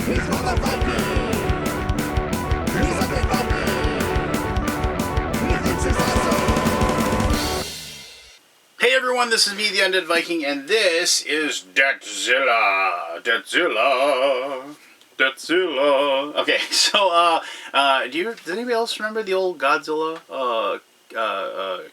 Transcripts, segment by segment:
Hey everyone, this is me, the Undead Viking, and this is Debtzilla. Debtzilla. Okay, so, does anybody else remember the old Godzilla,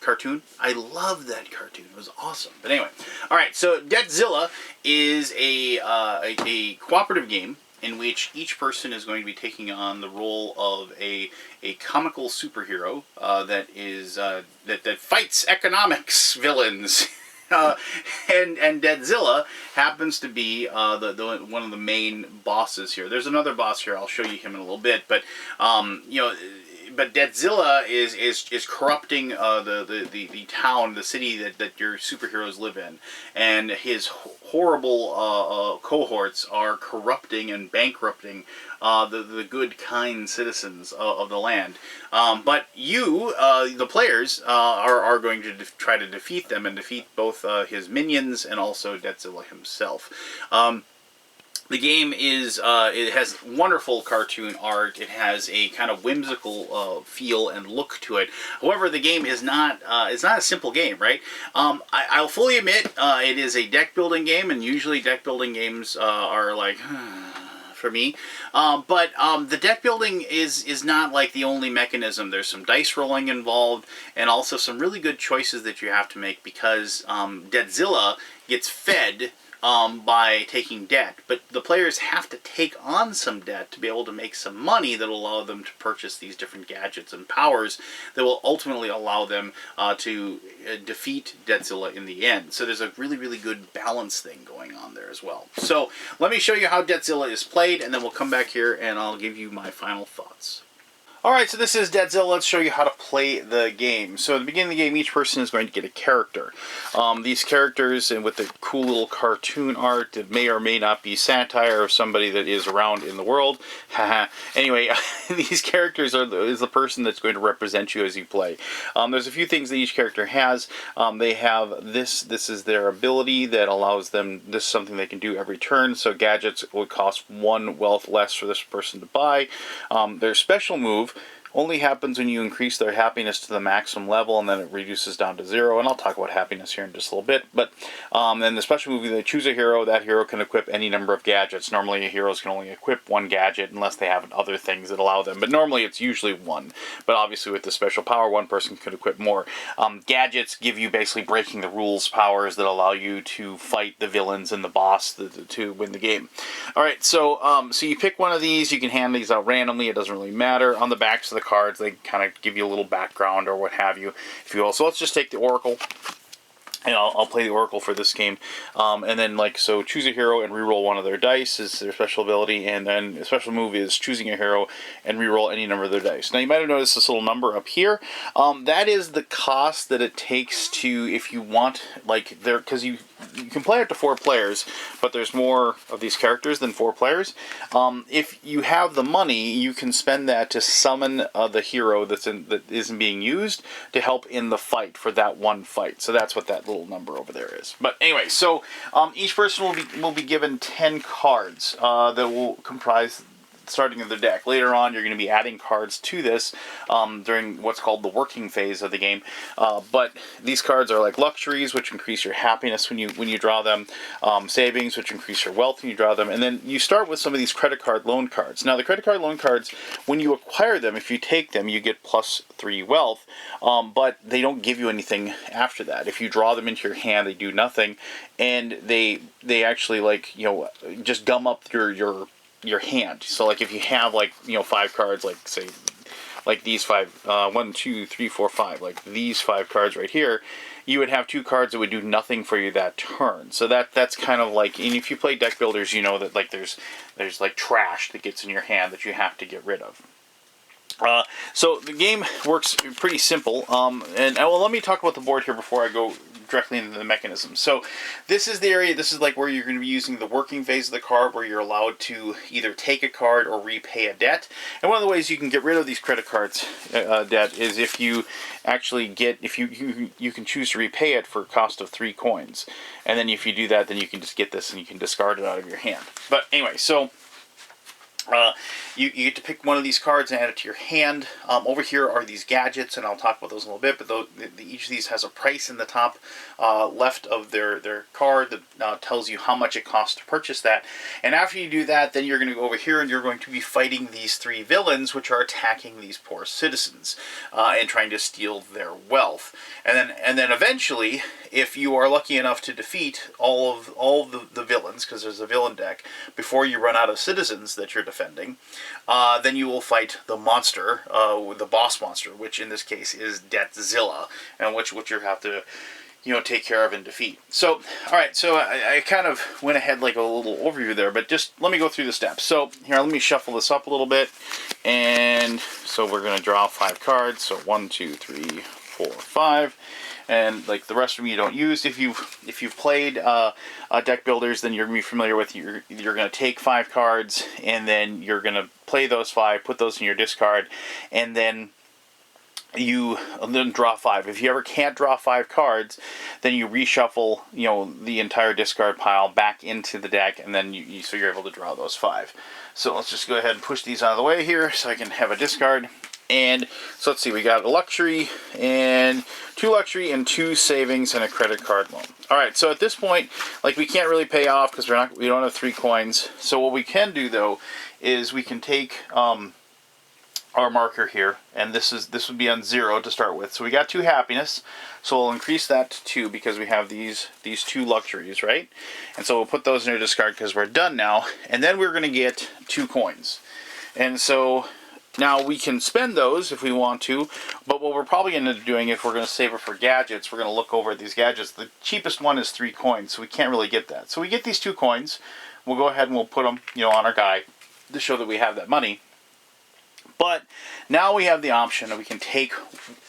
cartoon? I loved that cartoon. It was awesome. But anyway, alright, so Debtzilla is a cooperative game in which each person is going to be taking on the role of a comical superhero that fights economics villains. And Debtzilla happens to be one of the main bosses here. There's another boss here. I'll show you him in a little bit, but but Debtzilla is corrupting the town, the city that your superheroes live in, and his horrible cohorts are corrupting and bankrupting the good, kind citizens of the land. But you, the players, are going to try to defeat them and defeat both his minions and also Debtzilla himself. The game it has wonderful cartoon art. It has a kind of whimsical feel and look to it. However, the game is not it's not a simple game, right? I'll fully admit it is a deck building game, and usually deck building games are like for me. But the deck building is not like the only mechanism. There's some dice rolling involved, and also some really good choices that you have to make, because Debtzilla gets fed by taking debt, but the players have to take on some debt to be able to make some money that will allow them to purchase these different gadgets and powers that will ultimately allow them to defeat Debtzilla in the end. So there's a really, really good balance thing going on there as well. So let me show you how Debtzilla is played, and then we'll come back here and I'll give you my final thoughts. Alright, so this is Debtzilla. Let's show you how to play the game. So at the beginning of the game, each person is going to get a character. These characters, and with the cool little cartoon art that may or may not be satire of somebody that is around in the world. Anyway, these characters is the person that's going to represent you as you play. There's a few things that each character has. They have this is their ability that allows them, this is something they can do every turn. So gadgets would cost 1 wealth less for this person to buy. Their special move only happens when you increase their happiness to the maximum level, and then it reduces down to 0. And I'll talk about happiness here in just a little bit. But in the special move, they choose a hero. That hero can equip any number of gadgets. Normally, heroes can only equip 1 gadget unless they have other things that allow them. But normally, it's usually 1. But obviously, with the special power, 1 person could equip more. Gadgets give you basically breaking the rules powers that allow you to fight the villains and the boss to win the game. All right, so so you pick one of these. You can hand these out randomly. It doesn't really matter. On the backs of the cards, they kind of give you a little background or what have you, if you will. So let's just take the Oracle, and I'll play the Oracle for this game. And then, so choose a hero and reroll one of their dice is their special ability, and then a special move is choosing a hero and reroll any number of their dice. Now, you might have noticed this little number up here. That is the cost that it takes to, if you want, because you can play up to 4 players, but there's more of these characters than 4 players. If you have the money, you can spend that to summon the hero that isn't being used to help in the fight for that one fight. So that's what that little number over there is. But anyway, so each person will be given 10 cards that will comprise starting of the deck. Later on, you're going to be adding cards to this during what's called the working phase of the game. But these cards are like luxuries, which increase your happiness when you draw them, savings, which increase your wealth when you draw them, and then you start with some of these credit card loan cards. Now, the credit card loan cards, when you acquire them, if you take them, you get +3 wealth, but they don't give you anything after that. If you draw them into your hand, they do nothing, and they actually just gum up your hand. So if you have 5 cards, say these 5, 1, 2, 3, 4, 5, these 5 cards right here, you would have 2 cards that would do nothing for you that turn. So that's kind of and if you play deck builders, you know that there's trash that gets in your hand that you have to get rid of. So the game works pretty simple. And let me talk about the board here before I go directly into the mechanism. So this is the area, this is where you're going to be using the working phase of the card, where you're allowed to either take a card or repay a debt. And one of the ways you can get rid of these credit cards debt is if you actually you can choose to repay it for a cost of 3 coins. And then if you do that, then you can just get this and you can discard it out of your hand. But anyway, so You get to pick one of these cards and add it to your hand. Over here are these gadgets, and I'll talk about those in a little bit, but each of these has a price in the top left of their card that tells you how much it costs to purchase that. And after you do that, then you're going to go over here and you're going to be fighting these three villains, which are attacking these poor citizens and trying to steal their wealth. And then eventually, if you are lucky enough to defeat all of the villains, because there's a villain deck, before you run out of citizens that you're defending, then you will fight the monster, the boss monster, which in this case is Debtzilla, and which you have to, take care of and defeat. So, all right, so I kind of went ahead like a little overview there, but just let me go through the steps. So here, let me shuffle this up a little bit, and so we're going to draw 5 cards. So 1, 2, 3, 4, 5. And like the rest of them you don't use. If you've played deck builders, then you're going to be familiar with you're going to take 5 cards, and then you're going to play those 5, put those in your discard, and then you draw 5. If you ever can't draw 5 cards, then you reshuffle the entire discard pile back into the deck, and then so you're able to draw those 5. So let's just go ahead and push these out of the way here so I can have a discard. And so let's see, we got a luxury and 2 luxury and 2 savings and a credit card loan. All right, so at this point, like, we can't really pay off because we don't have 3 coins. So what we can do though is we can take our marker here, and this would be on 0 to start with. So we got 2 happiness, so we'll increase that to 2 because we have these 2 luxuries, right? And so we'll put those in our discard because we're done now. And then we're going to get 2 coins, and so now we can spend those if we want to, but what we're probably going to end up doing, if we're going to save it for gadgets, we're going to look over at these gadgets. The cheapest one is 3 coins, so we can't really get that. So we get these 2 coins. We'll go ahead and we'll put them, on our guy to show that we have that money. But now we have the option that we can take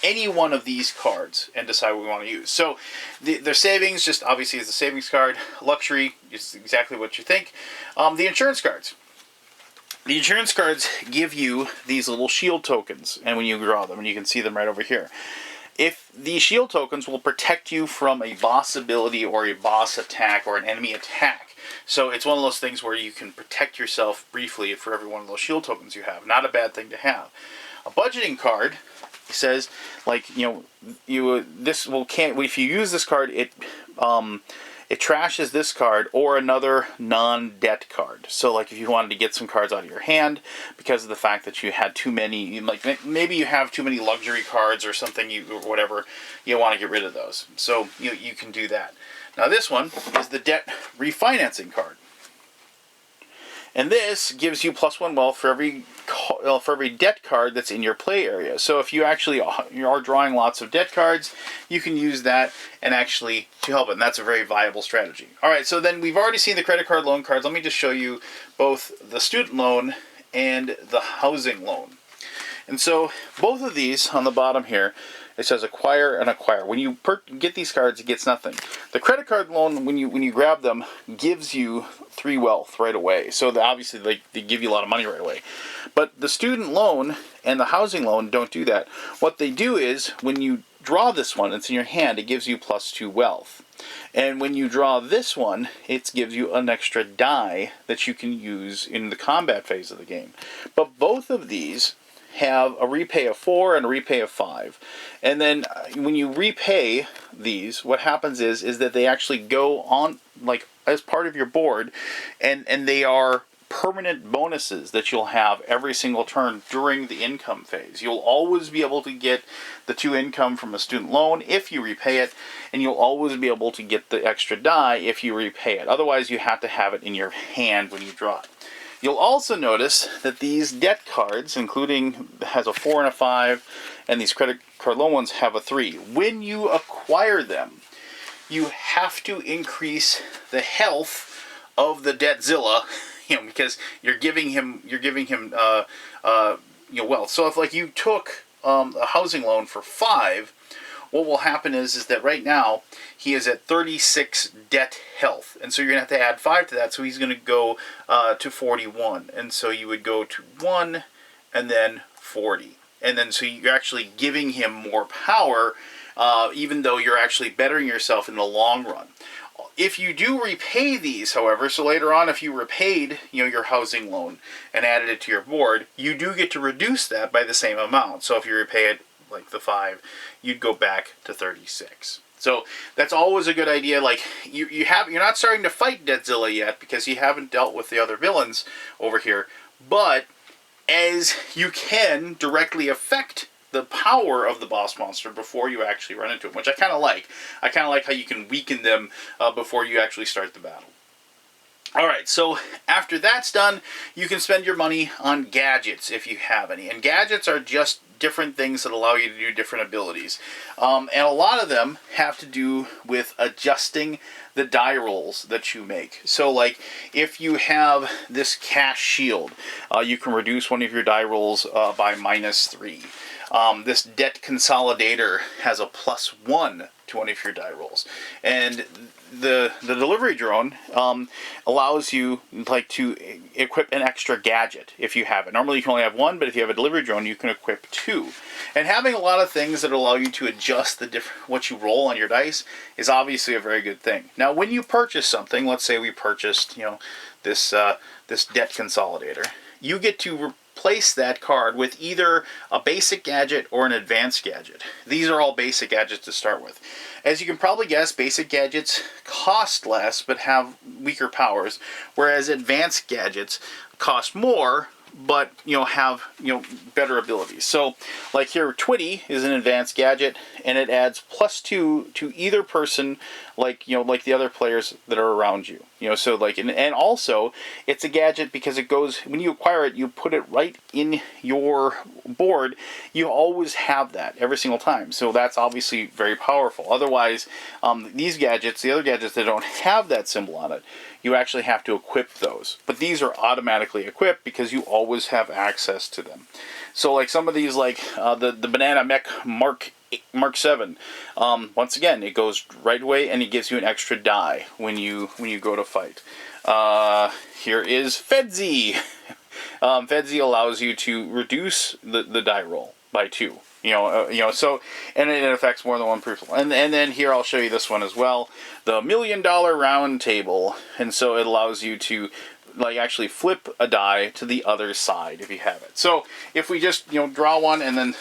any one of these cards and decide what we want to use. So their savings just obviously is the savings card. Luxury is exactly what you think. The insurance cards. The insurance cards give you these little shield tokens, and when you draw them, and you can see them right over here. If these shield tokens will protect you from a boss ability or a boss attack or an enemy attack. So it's one of those things where you can protect yourself briefly for every one of those shield tokens you have. Not a bad thing to have. A budgeting card says, like, if you use this card, it trashes this card or another non-debt card. So like if you wanted to get some cards out of your hand because of the fact that you had too many, like maybe you have too many luxury cards or something, or whatever, you want to get rid of those. So you can do that. Now this one is the debt refinancing card. And this gives you +1 wealth for every debt card that's in your play area. So if you actually are drawing lots of debt cards, you can use that and actually to help it. And that's a very viable strategy. All right, so then we've already seen the credit card loan cards. Let me just show you both the student loan and the housing loan. And so both of these on the bottom here, it says acquire and acquire. When you get these cards, it gets nothing. The credit card loan, when you grab them, gives you 3 wealth right away. So obviously they give you a lot of money right away. But the student loan and the housing loan don't do that. What they do is when you draw this one, it's in your hand, it gives you +2 wealth. And when you draw this one, it gives you an extra die that you can use in the combat phase of the game. But both of these have a repay of 4 and a repay of 5. And then when you repay these, what happens is that they actually go on like as part of your board, and they are permanent bonuses that you'll have every single turn during the income phase. You'll always be able to get the 2 income from a student loan if you repay it, and you'll always be able to get the extra die if you repay it. Otherwise, you have to have it in your hand when you draw it. You'll also notice that these debt cards, including has a 4 and a 5, and these credit card loan ones have a 3. When you acquire them, you have to increase the health of the Debtzilla, because you're giving him wealth. So if like you took a housing loan for 5, what will happen is that right now he is at 36 debt health, and so you're going to have to add 5 to that, so he's going to go to 41, and so you would go to 1 and then 40, and then so you're actually giving him more power, even though you're actually bettering yourself in the long run. if you do repay these, however, so later on if you repaid, your housing loan and added it to your board, you do get to reduce that by the same amount. So if you repay it like the 5, you'd go back to 36. So that's always a good idea. Like you're not starting to fight Debtzilla yet because you haven't dealt with the other villains over here, but as you can directly affect the power of the boss monster before you actually run into him, which I kind of like. I kind of like how you can weaken them before you actually start the battle. Alright, so after that's done, you can spend your money on gadgets if you have any. And gadgets are just different things that allow you to do different abilities. And a lot of them have to do with adjusting the die rolls that you make. So like if you have this cash shield, you can reduce one of your die rolls by -3. This debt consolidator has a +1 to one of your die rolls. And the delivery drone allows you like to equip an extra gadget if you have it. Normally you can only have one, but if you have a delivery drone, you can equip 2. And having a lot of things that allow you to adjust what you roll on your dice is obviously a very good thing. Now, when you purchase something, let's say we purchased, this debt consolidator, you get to replace that card with either a basic gadget or an advanced gadget. These are all basic gadgets to start with. As you can probably guess, basic gadgets cost less but have weaker powers, whereas advanced gadgets cost more but have better abilities. So like here, Twitty is an advanced gadget, and it adds +2 to either person, like the other players that are around you. So like, and also it's a gadget because it goes, when you acquire it, you put it right in your board. You always have that every single time. So that's obviously very powerful. Otherwise, these gadgets, the other gadgets that don't have that symbol on it, you actually have to equip those. But these are automatically equipped because you always have access to them. So like some of these, like the Banana Mech Mark 7, once again, it goes right away and it gives you an extra die when you go to fight. Here is Debtzilla. Debtzilla allows you to reduce the die roll by 2. So, and it affects more than one person. And then here I'll show you this one as well, the $1 Million Round Table. And so it allows you to like actually flip a die to the other side if you have it. So if we just draw one, and then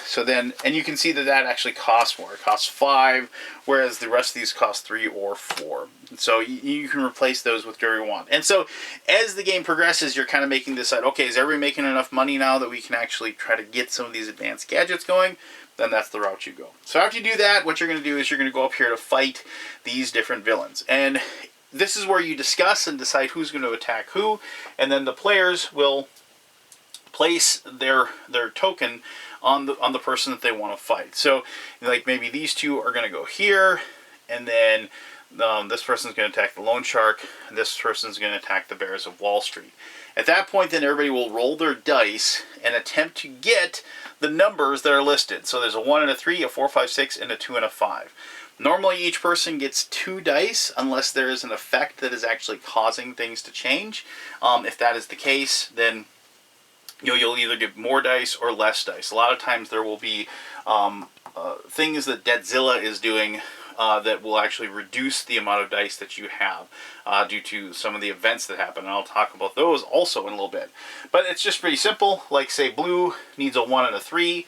you can see that actually costs more. It costs 5, whereas the rest of these cost 3 or 4. So you can replace those with whatever you want. And so as the game progresses, you're kind of making this side. Okay, is everybody making enough money now that we can actually try to get some of these advanced gadgets going? Then that's the route you go. So after you do that, what you're going to do is you're going to go up here to fight these different villains. And this is where you discuss and decide who's going to attack who, and then the players will place their token on the person that they want to fight. So like maybe these two are going to go here, and then this person's going to attack the loan shark, and this person's going to attack the bears of Wall Street. At that point, then everybody will roll their dice and attempt to get the numbers that are listed. So there's a 1 and a 3, a 4, 5, 6, and a 2 and a 5. Normally each person gets 2 dice unless there is an effect that is actually causing things to change. If that is the case, then you'll either get more dice or less dice. A lot of times there will be things that Debtzilla is doing that will actually reduce the amount of dice that you have due to some of the events that happen. And I'll talk about those also in a little bit. But it's just pretty simple. Like say blue needs a 1 and a 3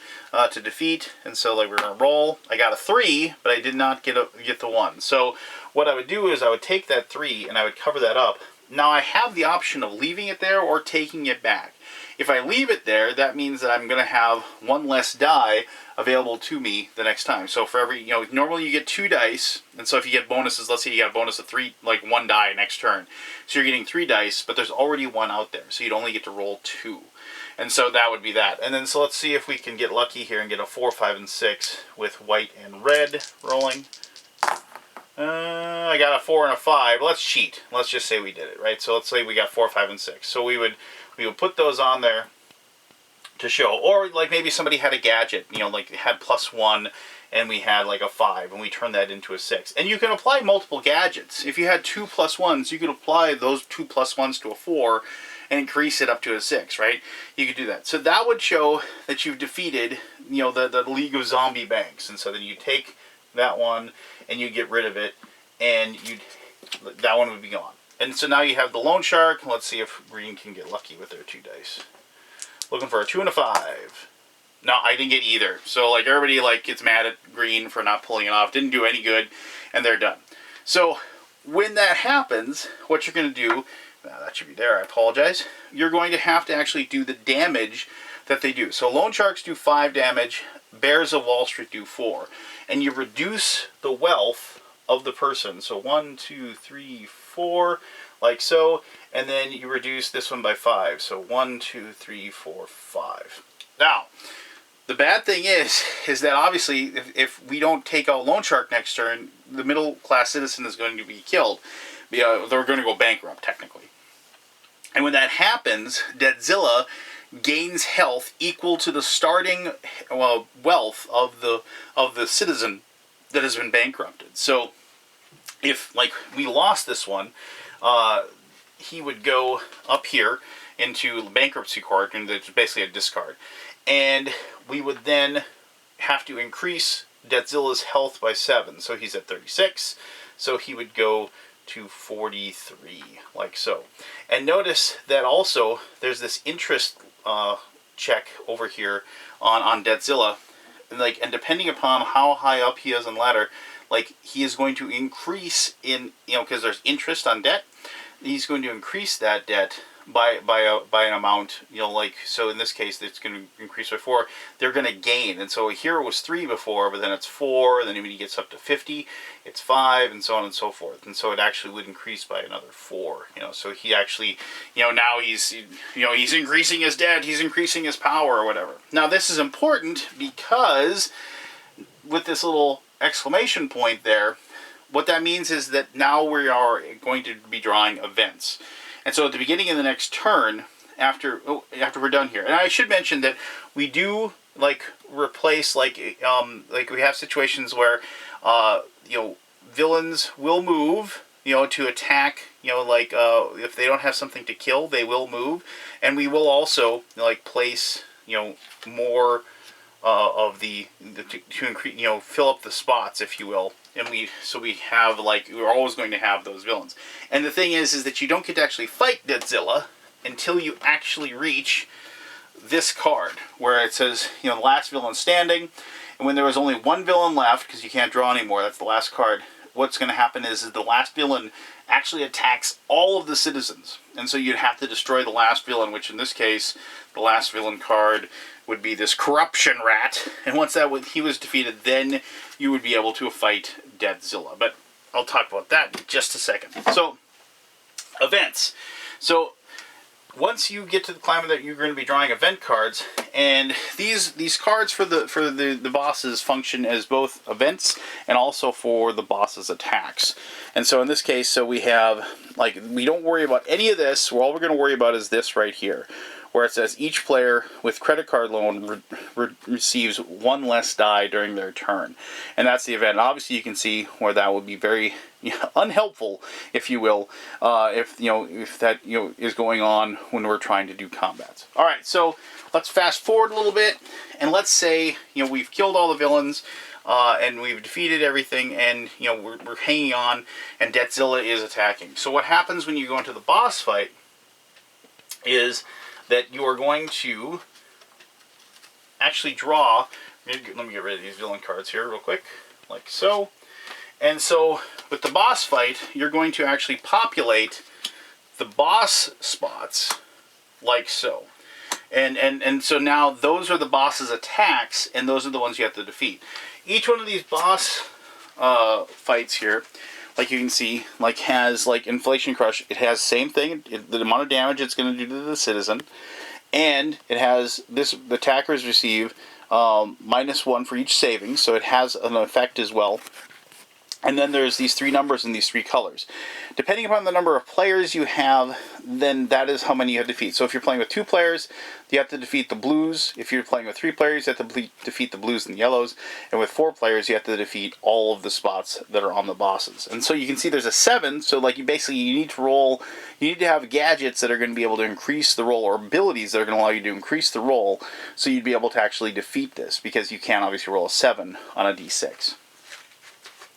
to defeat. And so like we're going to roll. I got a 3, but I did not get the 1. So what I would do is I would take that 3 and I would cover that up. Now I have the option of leaving it there or taking it back. If I leave it there, that means that I'm going to have 1 less die available to me the next time. So for every, normally you get 2 dice, and so if you get bonuses, let's say you got a bonus of 3, like 1 die next turn. So you're getting 3 dice, but there's already 1 out there, so you'd only get to roll 2. And so that would be that. And then so let's see if we can get lucky here and get a 4, 5, and 6 with white and red rolling. I got a 4 and a 5. Let's cheat. Let's just say we did it, right? So let's say we got 4, 5, and 6. So we would put those on there to show. Or like maybe somebody had a gadget, like had +1 and we had like a 5 and we turned that into a 6. And you can apply multiple gadgets. If you had 2 +1s, you could apply those 2 +1s to a 4 and increase it up to a 6, right? You could do that. So that would show that you've defeated, the League of Zombie Banks. And so then you take that one and you get rid of it, and you that one would be gone. And so now you have the loan shark. Let's see if green can get lucky with their 2 dice. Looking for a 2 and a 5. No, I didn't get either. So like everybody like gets mad at green for not pulling it off. Didn't do any good, and they're done. So when that happens, what you're going to do, that should be there, I apologize. You're going to have to actually do the damage that they do. So loan sharks do 5 damage, bears of Wall Street do 4. And you reduce the wealth of the person. So 1, 2, 3, 4, like so. And then you reduce this one by 5. So 1, 2, 3, 4, 5. Now, the bad thing is that obviously if we don't take out loan shark next turn, the middle class citizen is going to be killed. They're going to go bankrupt technically. And when that happens, Debtzilla gains health equal to the starting wealth of the citizen that has been bankrupted. So if like we lost this one, he would go up here into bankruptcy court, and it's basically a discard. And we would then have to increase Debtzilla's health by 7. So he's at 36. So he would go to 43, like so. And notice that also there's this interest check over here on Debtzilla. And depending upon how high up he is on the ladder, like he is going to increase in, because there's interest on debt, he's going to increase that debt by an amount, like, so in this case it's going to increase by 4. They're going to gain, and so here it was 3 before, but then it's 4, and then when he gets up to 50 it's 5, and so on and so forth. And so it actually would increase by another 4, so he actually, now he's increasing his debt, he's increasing his power or whatever. Now this is important because with this little exclamation point there, what that means is that now we are going to be drawing events. And so at the beginning of the next turn, after we're done here, and I should mention that we do replace we have situations where villains will move to attack, if they don't have something to kill, they will move, and we will also place more of to increase, fill up the spots, if you will. And we have we're always going to have those villains. And the thing is that you don't get to actually fight Debtzilla until you actually reach this card where it says the last villain standing. And when there was only one villain left, because you can't draw anymore, that's the last card, what's going to happen is the last villain actually attacks all of the citizens. And so you'd have to destroy the last villain, which in this case, the last villain card would be this corruption rat. And once he was defeated, then you would be able to fight Debtzilla. But I'll talk about that in just a second. So, events. So, once you get to the climate that you're going to be drawing event cards, and these cards for the bosses function as both events and also for the boss's attacks. And so in this case, we have we don't worry about any of this. All we're going to worry about is this right here, where it says each player with credit card loan receives 1 less die during their turn. And that's the event. Obviously you can see where that would be very unhelpful, if you will, if that is going on when we're trying to do combats. Alright, so let's fast forward a little bit, and let's say we've killed all the villains, and we've defeated everything, and we're hanging on, and Debtzilla is attacking. So what happens when you go into the boss fight is that you are going to actually draw, let me get rid of these villain cards here real quick, like so. And so with the boss fight, you're going to actually populate the boss spots like so. And so now those are the boss's attacks, and those are the ones you have to defeat. Each one of these boss fights here, like you can see, has Inflation Crush. It has the same thing, the amount of damage it's going to do to the citizen, and it has the attackers receive -1 for each saving, so it has an effect as well. And then there's these 3 numbers in these 3 colors. Depending upon the number of players you have, then that is how many you have to defeat. So if you're playing with 2 players, you have to defeat the blues. If you're playing with 3 players, you have to defeat the blues and the yellows. And with 4 players, you have to defeat all of the spots that are on the bosses. And so you can see there's a 7, so you need to roll, you need to have gadgets that are going to be able to increase the roll, or abilities that are going to allow you to increase the roll, so you'd be able to actually defeat this, because you can't obviously roll a 7 on a d6.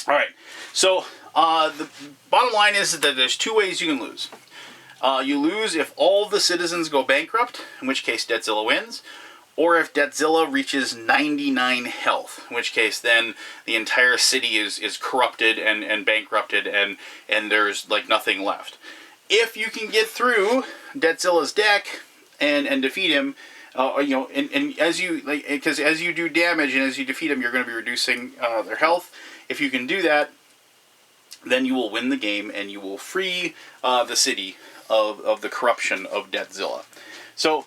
Alright, so The bottom line is that there's two ways you can lose. You lose if all the citizens go bankrupt, in which case Debtzilla wins, or if Debtzilla reaches 99 health, in which case then the entire city is corrupted and bankrupted, and there's like nothing left. If you can get through Debtzilla's deck and defeat him, and as you because as you do damage and as you defeat him, you're going to be reducing their health. If you can do that, then you will win the game and you will free the city of the corruption of Debtzilla. So,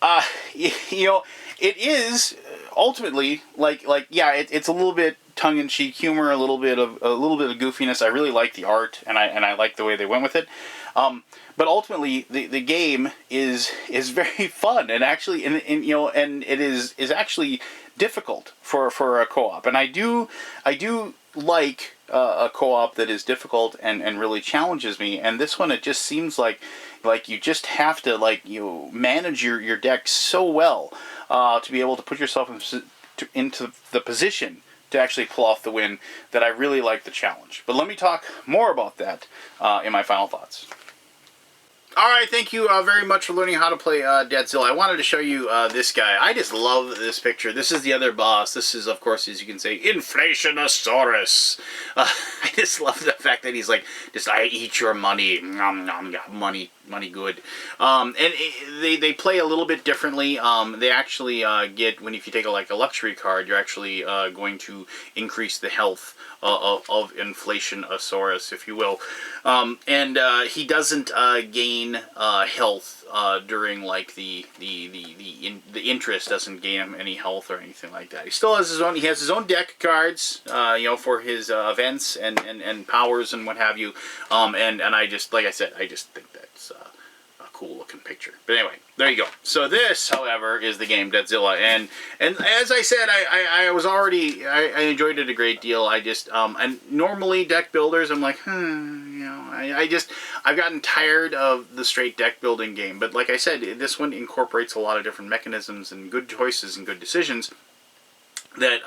it is ultimately it's a little bit tongue-in-cheek humor, a little bit of goofiness. I really like the art, and I like the way they went with it. But ultimately, the game is very fun, and actually, and it is actually difficult for a co-op. And I do like a co-op that is difficult and really challenges me. And this one, it just seems like you just have to manage your deck so well to be able to put yourself into the position to actually pull off the win, that I really like the challenge. But let me talk more about that in my final thoughts. Alright, thank you very much for learning how to play Debtzilla. I wanted to show you this guy. I just love this picture. This is the other boss. This is, of course, as you can say, Inflationosaurus. I just love the fact that he's like, I eat your money. Nom, nom, got money good. They play a little bit differently. They actually get, if you take a luxury card, you're actually going to increase the health of Inflationosaurus, if you will. He doesn't gain health during the interest doesn't gain him any health or anything like that. He still has his own. He has his own deck of cards, for his events and powers and what have you. And I just, like I said, I just think that's a cool looking picture. But anyway, there you go. So this, however, is the game Debtzilla, and as I said, I enjoyed it a great deal. I just and normally deck builders, I'm like, I've gotten tired of the straight deck building game. But like I said, this one incorporates a lot of different mechanisms and good choices and good decisions that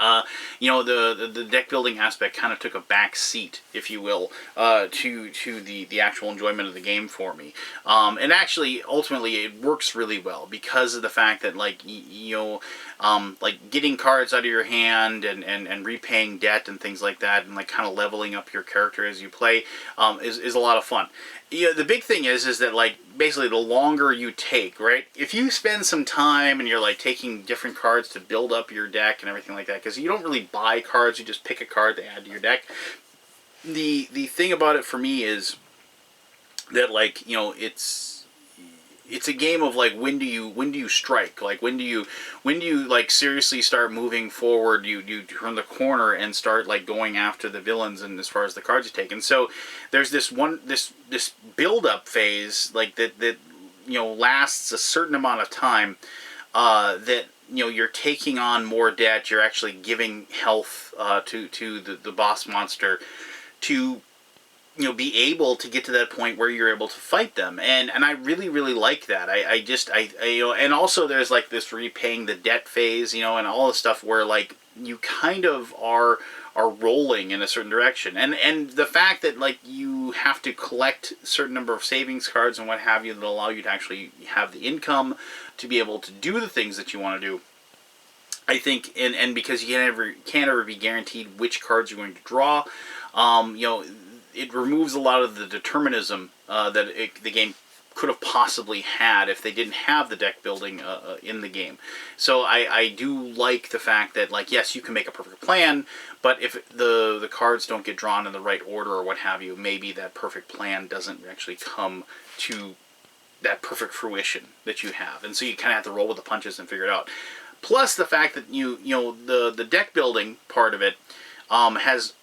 the deck building aspect kind of took a back seat, if you will, to the actual enjoyment of the game for me. And actually, ultimately, it works really well because of the fact that getting cards out of your hand and repaying debt and things like that, and kind of leveling up your character as you play is a lot of fun. The big thing is that basically the longer you take, right? If you spend some time and you're taking different cards to build up your deck and everything like that, because you don't really buy cards, you just pick a card to add to your deck. The thing about it for me is that it's a game of when do you strike? When do you seriously start moving forward? You turn the corner and start going after the villains, and as far as the cards you take. And so there's this build up phase that lasts a certain amount of time that you're taking on more debt. You're actually giving health to the boss monster to be able to get to that point where you're able to fight them, and I really like that. And also there's this repaying the debt phase, and all this stuff where you kind of are rolling in a certain direction, and the fact that you have to collect a certain number of savings cards and what have you that allow you to actually have the income to be able to do the things that you want to do. I think, and because you can't ever be guaranteed which cards you're going to draw, it removes a lot of the determinism that the game could have possibly had if they didn't have the deck building in the game. So I do like the fact that yes, you can make a perfect plan, but if the cards don't get drawn in the right order or what have you, maybe that perfect plan doesn't actually come to that perfect fruition that you have, and so you kind of have to roll with the punches and figure it out. Plus the fact that the deck building part of it has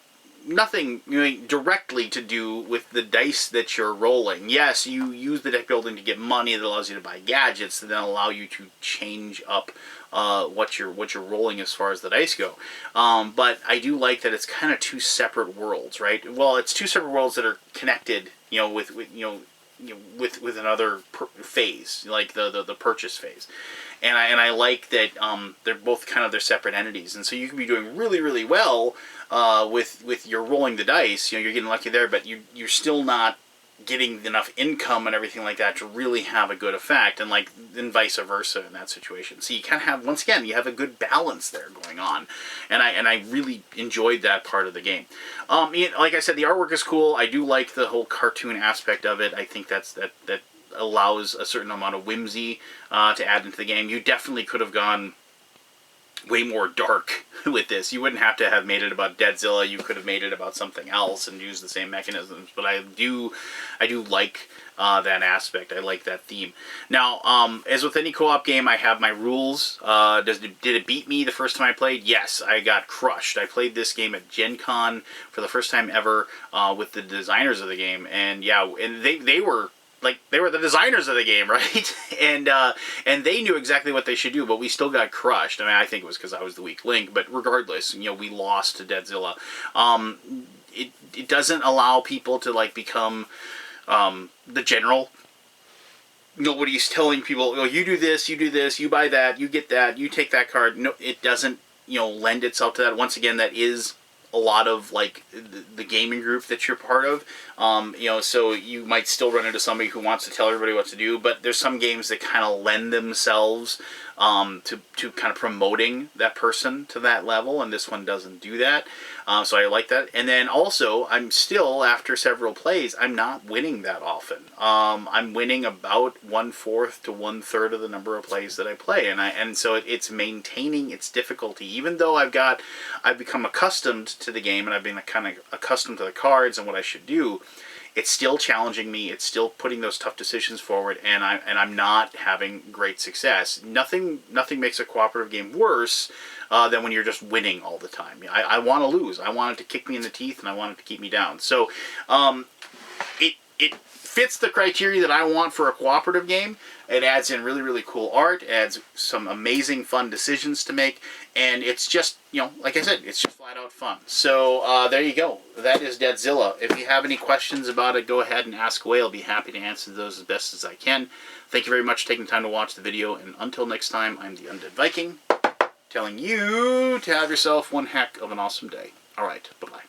nothing directly to do with the dice that you're rolling. Yes, you use the deck building to get money that allows you to buy gadgets that then allow you to change up what you're rolling as far as the dice go. But I do like that it's kind of two separate worlds, right? Well, it's two separate worlds that are connected, with another phase, like the purchase phase. And I like that they're both kind of their separate entities, and so you can be doing really well with your rolling the dice, you're getting lucky there, but you're still not getting enough income and everything like that to really have a good effect, and then vice versa in that situation. So you kind of have, once again, you have a good balance there going on, and I really enjoyed that part of the game. Like I said, the artwork is cool. I do like the whole cartoon aspect of it. I think that allows a certain amount of whimsy to add into the game. You definitely could have gone way more dark with this. You wouldn't have to have made it about Debtzilla. You could have made it about something else and used the same mechanisms. But I do like that aspect. I like that theme. Now, as with any co-op game, I have my rules. Did it beat me the first time I played? Yes, I got crushed. I played this game at Gen Con for the first time ever with the designers of the game, and yeah, and they were the designers of the game, right? And they knew exactly what they should do, but we still got crushed. I mean, I think it was because I was the weak link, but regardless, we lost to Debtzilla. It doesn't allow people to become the general. Nobody's telling people, oh, you do this, you buy that, you get that, you take that card. No, it doesn't, lend itself to that. Once again, that is a lot of the gaming group that you're part of, so you might still run into somebody who wants to tell everybody what to do, but there's some games that kind of lend themselves to kind of promoting that person to that level, and this one doesn't do that. So I like that. And then also, I'm still, after several plays, I'm not winning that often. I'm winning about 1/4 to 1/3 of the number of plays that I play, and so it's maintaining its difficulty. Even though I've become accustomed to the game, and I've been kind of accustomed to the cards and what I should do, it's still challenging me. It's still putting those tough decisions forward, and I'm not having great success. Nothing makes a cooperative game worse than when you're just winning all the time. I want to lose. I want it to kick me in the teeth, and I want it to keep me down. So it fits the criteria that I want for a cooperative game. It adds in really, really cool art, adds some amazing fun decisions to make, and it's just, like I said, it's just flat out fun. So there you go. That is Debtzilla. If you have any questions about it, go ahead and ask away. I'll be happy to answer those as best as I can. Thank you very much for taking the time to watch the video, and until next time, I'm the Undead Viking, telling you to have yourself one heck of an awesome day. All right, bye-bye.